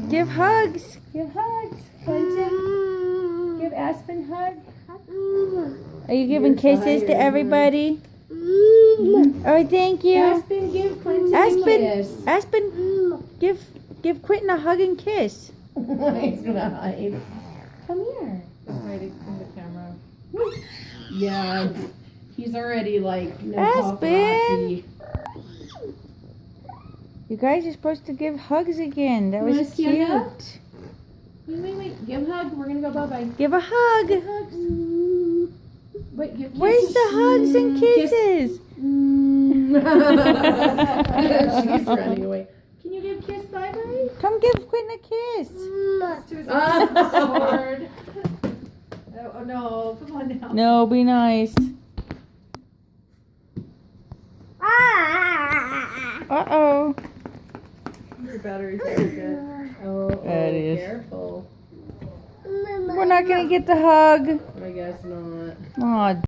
Give hugs. Give hugs. Clinton, give Aspen a hug. Are you giving kisses to everybody? Oh, thank you. Aspen, give Clinton a kiss. Aspen, give Quentin a hug and kiss. He's gonna hide. Come here. He's hiding from the camera. Yeah, he's already like no Aspen. paparazzi. You guys are supposed to give hugs again. That You was wanna stand up? cute. Wait. Give a hug. We're gonna go bye-bye. Give a hug. Give hugs. Wait, give kisses. Where's the hugs and kisses? She's running away. Can you give a kiss bye-bye? Come give Quentin a kiss. Sword. Oh no, come on now. No, be nice. Uh-oh. Your battery's very good. Oh, That is. Careful. We're not going to get the hug. I guess not. Aw,